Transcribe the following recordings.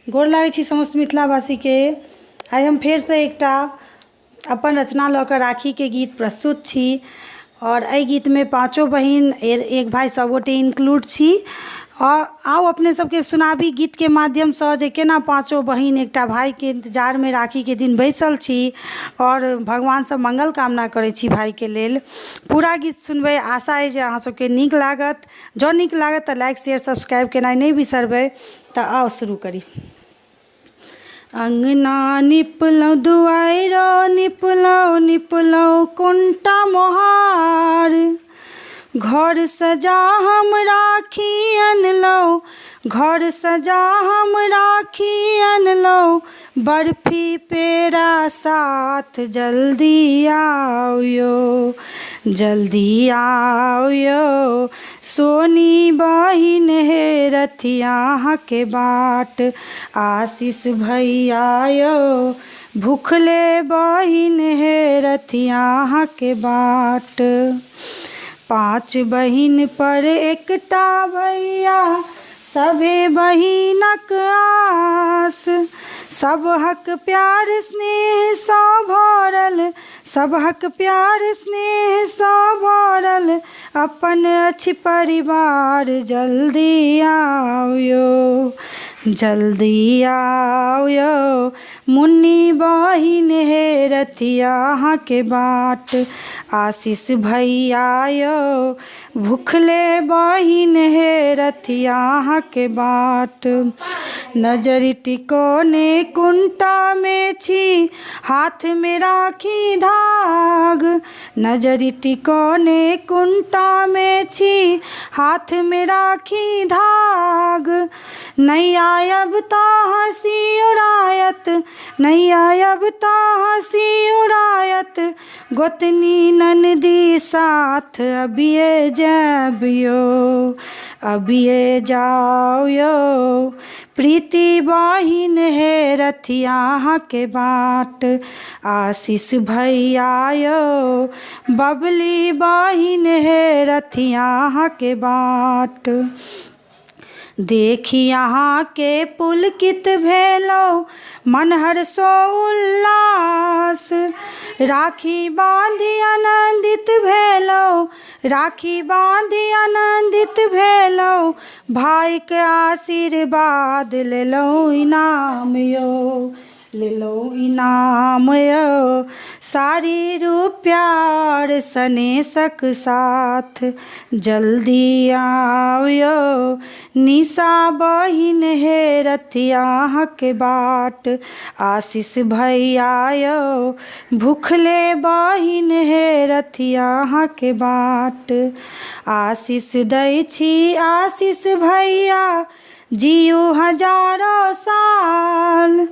गोर लागै छी समस्त मिथिलावासी के। आइ हम फेर से एकटा अपन रचना लऽ कऽ राखी के गीत प्रस्तुत छी और एहि गीत में पाँचों बहिन एक भाई सब गोटे इंक्लूड छी। और आओ अपने सबके सुनाबी गीत के माध्यम से जे केना पाँचों बहिन एकटा भाई के इंतजार में राखी के दिन बैसल छी और भगवान से मंगल कामना करै छी भाई के लेल। पूरा गीत सुनबै, आशा है जे अहाँ सबके नीक लागत। जँ नीक लागत तऽ लाइक शेयर सब्सक्राइब केनाइ नहीं बिसरबै। तऽ आओ शुरू करी। अंगना निपलौं दुआरो निपलौं कुंटा मोहार, घर सजा हम राखी अनलौं, घर सजा हम राखी अनलौं, बर्फी पेड़ा साथ जल्दी आओ यो, जल्दी आओ यो। सोनी बहिन हे रथिया के बाट, आशीष भैया यो, भूखले बहिन हे रथिया के बाट। पाँच बहिन पर एकटा भैया, सभे बहिनक आस, सबहक प्यार स्नेह सँ भरल, सबहक प्यार स्नेह सँ भरल, अपन अछि परिवार, जल्दी आओ यो, जल्दी आओ यो। मुन्नी बहिन हे रथिया के बाट, आशीष भैया यो, भूखले बहिन हे रथिया के बाट। नजर टिकोने कुंटा में छी, हाथ में राखी धाग, नजर टिकोने कुंटा में छी, हाथ में राखी धाग। नहीं आयब तो हंसी उड़ायत, नहीं आयब तो हंसी उड़ायत, गोतनी ननदी साथ अबिये जाब यो, अबिये जाओ यो। प्रीति बहिन हे रथिया के बाट, आशीष भैया यो, बबली बहिन हे रथिया के बाट। देखी यहाँ के पुलकित भेलौ, मन हर्षो उल्लास, राखी बांधी आनंदित भेलौ, राखी बांधी आनंदित भेलौ, भाई के आशीर्वाद लेलौ इनाम यो, लेलौ इनाम यो। साड़ी रुपया और सनेशक साथ जल्दी आओ यो, निशा बहिन हे रथिया के बाट, आशीष भैया यो, भूखले बहिन हे रथिया के बाट। आशीष दै छी आशीष भैया, जियो हजारों साल,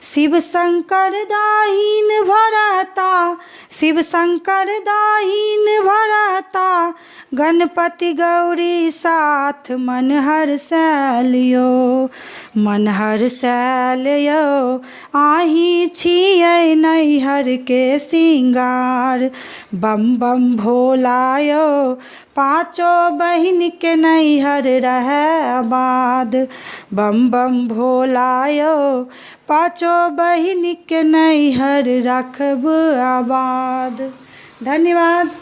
शिव शंकर दाहिन भरता, शिव शंकर दाहिन भरता, गणपति गौरी साथ मन हर्षैल यो, मन हर्षैल यो। आही छियै नैहर के सिंगार, बम बम भोला यो, पाँचों बहिन के नैहर रहे आबाद, बम बम भोला यो, पाँचों बहिन के नैहर रखब आबाद। धन्यवाद।